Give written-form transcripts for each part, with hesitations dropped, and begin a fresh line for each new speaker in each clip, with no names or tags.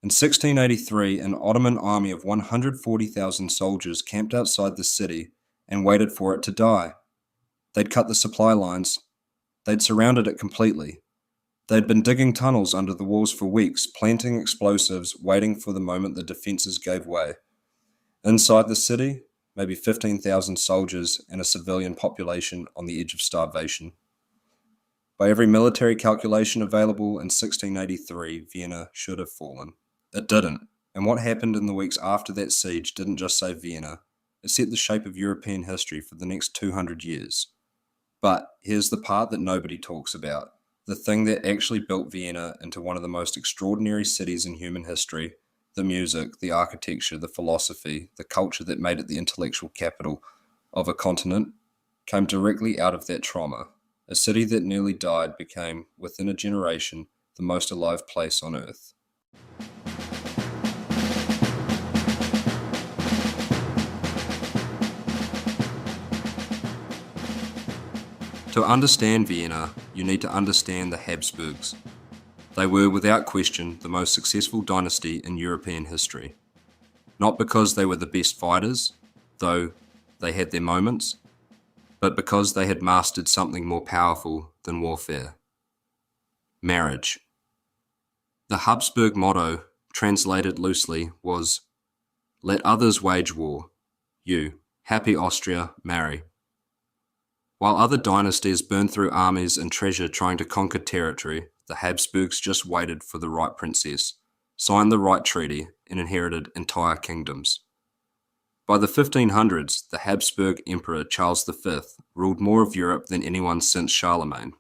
In 1683, an Ottoman army of 140,000 soldiers camped outside the city and waited for it to die. They'd cut the supply lines. They'd surrounded it completely. They'd been digging tunnels under the walls for weeks, planting explosives, waiting for the moment the defences gave way. Inside the city, maybe 15,000 soldiers and a civilian population on the edge of starvation. By every military calculation available in 1683, Vienna should have fallen. It didn't, and what happened in the weeks after that siege didn't just save Vienna, it set the shape of European history for the next 200 years. But here's the part that nobody talks about, the thing that actually built Vienna into one of the most extraordinary cities in human history, the music, the architecture, the philosophy, the culture that made it the intellectual capital of a continent, came directly out of that trauma. A city that nearly died became, within a generation, the most alive place on earth. To understand Vienna, you need to understand the Habsburgs. They were, without question, the most successful dynasty in European history. Not because they were the best fighters, though they had their moments, but because they had mastered something more powerful than warfare: marriage. The Habsburg motto, translated loosely, was, "Let others wage war. You, happy Austria, marry." While other dynasties burned through armies and treasure trying to conquer territory, the Habsburgs just waited for the right princess, signed the right treaty, and inherited entire kingdoms. By the 1500s, the Habsburg Emperor Charles V ruled more of Europe than anyone since Charlemagne.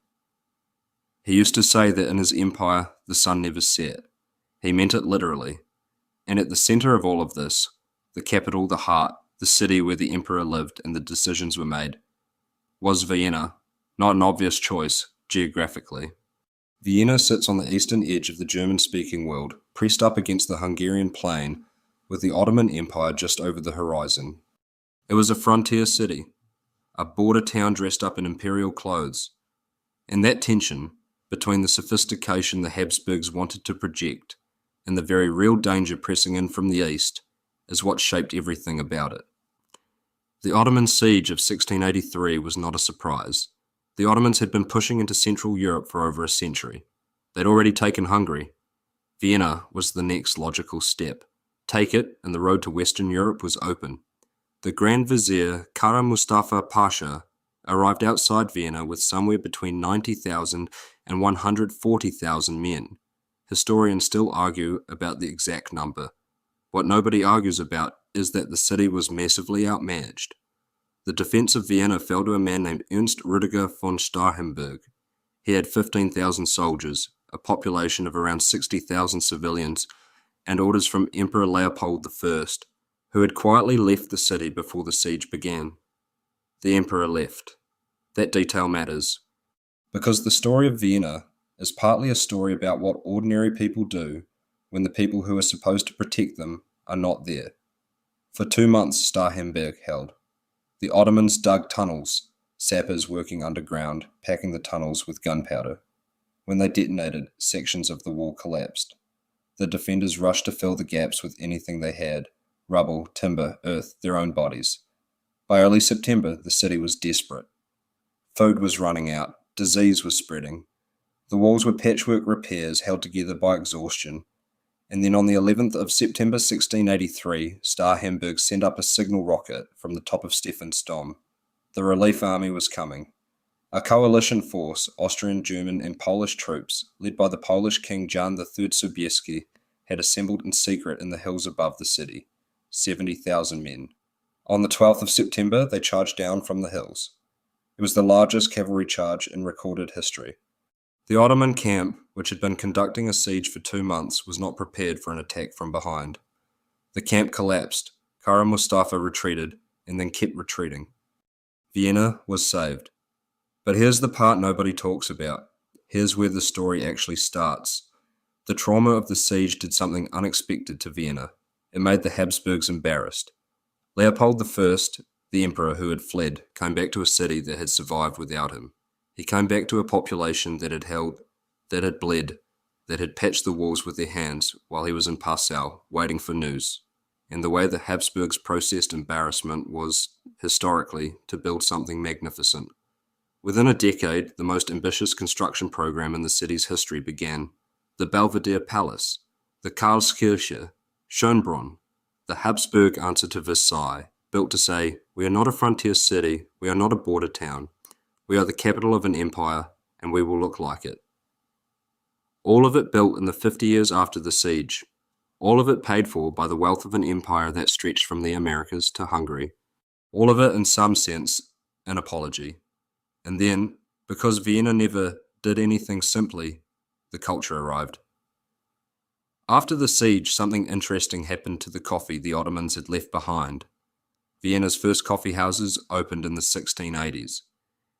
He used to say that in his empire, the sun never set. He meant it literally. And at the centre of all of this, the capital, the heart, the city where the emperor lived and the decisions were made, was Vienna, not an obvious choice geographically. Vienna sits on the eastern edge of the German-speaking world, pressed up against the Hungarian plain, with the Ottoman Empire just over the horizon. It was a frontier city, a border town dressed up in imperial clothes, and that tension between the sophistication the Habsburgs wanted to project and the very real danger pressing in from the east is what shaped everything about it. The Ottoman siege of 1683 was not a surprise. The Ottomans had been pushing into Central Europe for over a century. They'd already taken Hungary. Vienna was the next logical step. Take it, and the road to Western Europe was open. The Grand Vizier Kara Mustafa Pasha arrived outside Vienna with somewhere between 90,000 and 140,000 men. Historians still argue about the exact number. What nobody argues about is that the city was massively outmatched. The defense of Vienna fell to a man named Ernst Rüdiger von Starhemberg. He had 15,000 soldiers, a population of around 60,000 civilians, and orders from Emperor Leopold I, who had quietly left the city before the siege began. The emperor left. That detail matters, because the story of Vienna is partly a story about what ordinary people do when the people who are supposed to protect them are not there. For 2 months, Starhemberg held. The Ottomans dug tunnels, sappers working underground, packing the tunnels with gunpowder. When they detonated, sections of the wall collapsed. The defenders rushed to fill the gaps with anything they had: rubble, timber, earth, their own bodies. By early September, the city was desperate. Food was running out, disease was spreading. The walls were patchwork repairs held together by exhaustion. And then on the 11th of September 1683, Starhemberg sent up a signal rocket from the top of Stephan's Dome. The relief army was coming. A coalition force, Austrian, German, and Polish troops, led by the Polish King Jan III Sobieski, had assembled in secret in the hills above the city, 70,000 men. On the 12th of September, they charged down from the hills. It was the largest cavalry charge in recorded history. The Ottoman camp, which had been conducting a siege for 2 months, was not prepared for an attack from behind. The camp collapsed, Kara Mustafa retreated, and then kept retreating. Vienna was saved. But here's the part nobody talks about. Here's where the story actually starts. The trauma of the siege did something unexpected to Vienna. It made the Habsburgs embarrassed. Leopold I, the emperor who had fled, came back to a city that had survived without him. He came back to a population that had bled, that had patched the walls with their hands while he was in Passau waiting for news, and the way the Habsburgs processed embarrassment was, historically, to build something magnificent. Within a decade, the most ambitious construction program in the city's history began. The Belvedere Palace, the Karlskirche, Schönbrunn, the Habsburg answer to Versailles, built to say, "We are not a frontier city, we are not a border town, we are the capital of an empire, and we will look like it." All of it built in the 50 years after the siege, all of it paid for by the wealth of an empire that stretched from the Americas to Hungary, all of it in some sense an apology. And then, because Vienna never did anything simply, the culture arrived. After the siege, something interesting happened to the coffee the Ottomans had left behind. Vienna's first coffee houses opened in the 1680s,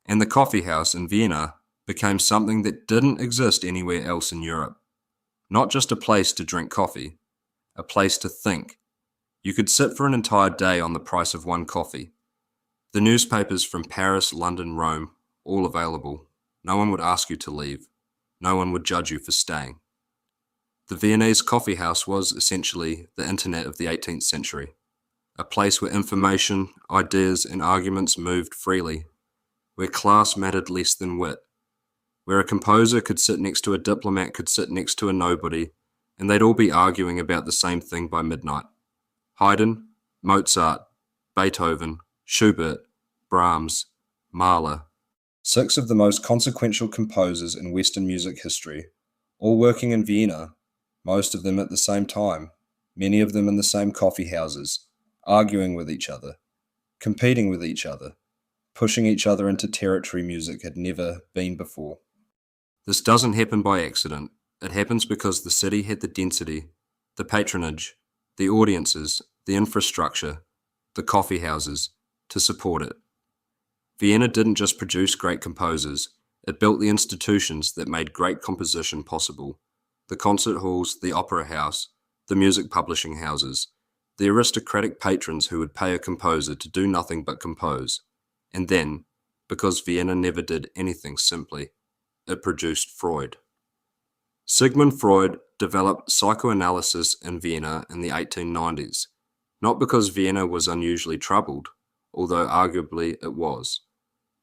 and the coffee house in Vienna became something that didn't exist anywhere else in Europe. Not just a place to drink coffee, a place to think. You could sit for an entire day on the price of one coffee. The newspapers from Paris, London, Rome, all available. No one would ask you to leave. No one would judge you for staying. The Viennese coffee house was essentially the internet of the 18th century, a place where information, ideas, and arguments moved freely, where class mattered less than wit, where a composer could sit next to a diplomat could sit next to a nobody, and they'd all be arguing about the same thing by midnight. Haydn, Mozart, Beethoven, Schubert, Brahms, Mahler, 6 of the most consequential composers in Western music history, all working in Vienna, most of them at the same time, many of them in the same coffee houses, arguing with each other, competing with each other, pushing each other into territory music had never been before. This doesn't happen by accident. It happens because the city had the density, the patronage, the audiences, the infrastructure, the coffee houses, to support it. Vienna didn't just produce great composers, it built the institutions that made great composition possible. The concert halls, the opera house, the music publishing houses, the aristocratic patrons who would pay a composer to do nothing but compose. And then, because Vienna never did anything simply, it produced Freud. Sigmund Freud developed psychoanalysis in Vienna in the 1890s, not because Vienna was unusually troubled, although arguably it was,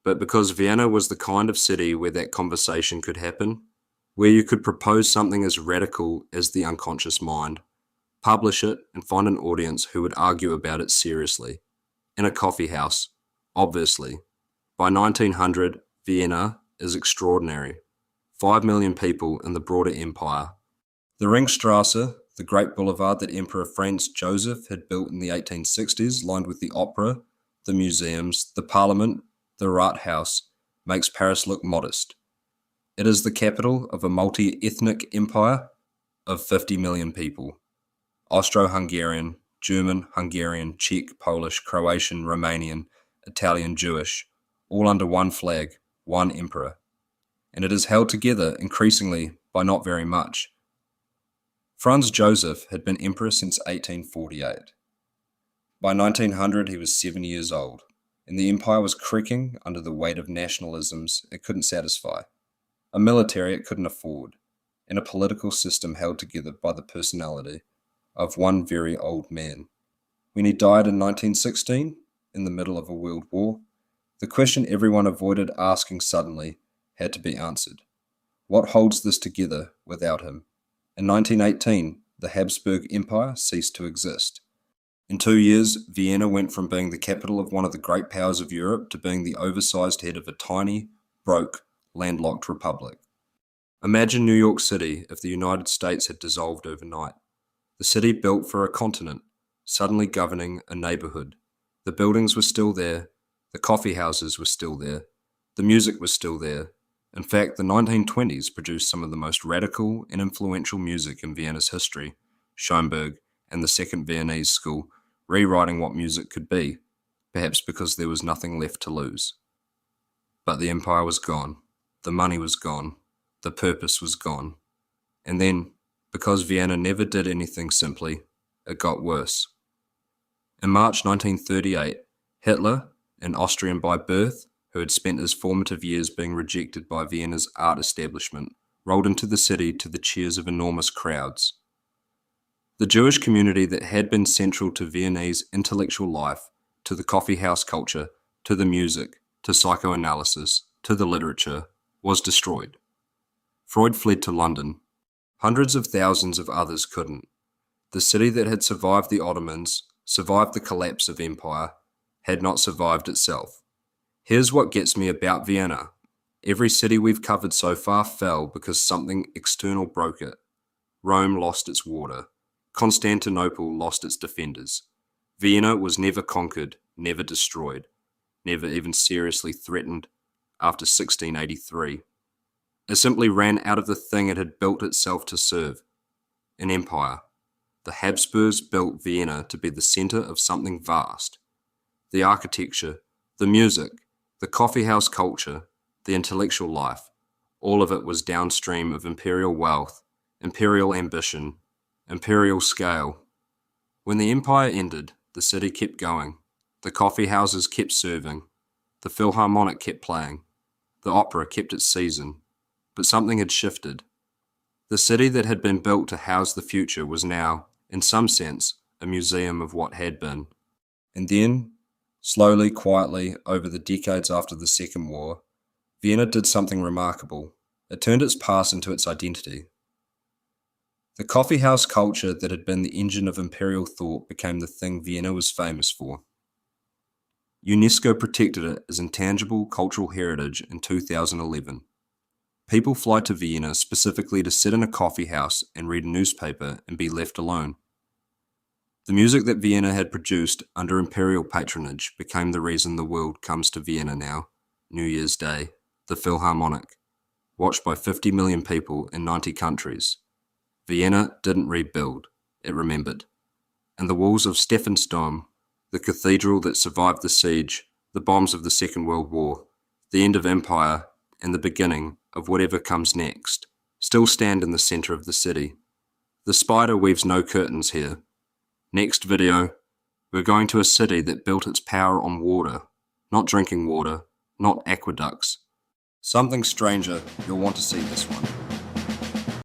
but because Vienna was the kind of city where that conversation could happen, where you could propose something as radical as the unconscious mind, publish it, and find an audience who would argue about it seriously. In a coffee house, obviously. By 1900, Vienna is extraordinary. 5 million people in the broader empire. The Ringstrasse, the great boulevard that Emperor Franz Joseph had built in the 1860s, lined with the opera, the museums, the parliament, the Rathaus, makes Paris look modest. It is the capital of a multi-ethnic empire of 50 million people. Austro-Hungarian, German, Hungarian, Czech, Polish, Croatian, Romanian, Italian, Jewish, all under one flag, one emperor. And it is held together increasingly by not very much. Franz Joseph had been emperor since 1848. By 1900 he was 7 years old, and the empire was creaking under the weight of nationalisms it couldn't satisfy, a military it couldn't afford, and a political system held together by the personality of one very old man. When he died in 1916, in the middle of a world war, the question everyone avoided asking suddenly had to be answered. What holds this together without him? In 1918, the Habsburg Empire ceased to exist. In 2 years, Vienna went from being the capital of one of the great powers of Europe to being the oversized head of a tiny, broke, landlocked republic. Imagine New York City if the United States had dissolved overnight. The city built for a continent, suddenly governing a neighborhood. The buildings were still there, the coffee houses were still there, the music was still there. In fact, the 1920s produced some of the most radical and influential music in Vienna's history, Schoenberg and the Second Viennese School rewriting what music could be, perhaps because there was nothing left to lose. But the empire was gone, the money was gone, the purpose was gone. And then, because Vienna never did anything simply, it got worse. In March 1938, Hitler, an Austrian by birth, who had spent his formative years being rejected by Vienna's art establishment, rolled into the city to the cheers of enormous crowds. The Jewish community that had been central to Viennese intellectual life, to the coffee house culture, to the music, to psychoanalysis, to the literature, was destroyed. Freud fled to London. Hundreds of thousands of others couldn't. The city that had survived the Ottomans, survived the collapse of empire, had not survived itself. Here's what gets me about Vienna. Every city we've covered so far fell because something external broke it. Rome lost its water. Constantinople lost its defenders. Vienna was never conquered, never destroyed, never even seriously threatened after 1683. It simply ran out of the thing it had built itself to serve, an empire. The Habsburgs built Vienna to be the centre of something vast. The architecture, the music, the coffeehouse culture, the intellectual life, all of it was downstream of imperial wealth, imperial ambition, imperial scale. When the empire ended, the city kept going. The coffee houses kept serving. The Philharmonic kept playing. The opera kept its season. But something had shifted. The city that had been built to house the future was now, in some sense, a museum of what had been. And then, slowly, quietly, over the decades after the Second War, Vienna did something remarkable. It turned its past into its identity. The coffeehouse culture that had been the engine of imperial thought became the thing Vienna was famous for. UNESCO protected it as intangible cultural heritage in 2011. People fly to Vienna specifically to sit in a coffeehouse and read a newspaper and be left alone. The music that Vienna had produced under imperial patronage became the reason the world comes to Vienna now, New Year's Day, the Philharmonic, watched by 50 million people in 90 countries. Vienna didn't rebuild, it remembered. And the walls of Stephansdom, the cathedral that survived the siege, the bombs of the Second World War, the end of empire, and the beginning of whatever comes next, still stand in the centre of the city. The spider weaves no curtains here. Next video, we're going to a city that built its power on water, not drinking water, not aqueducts. Something stranger, you'll want to see this one.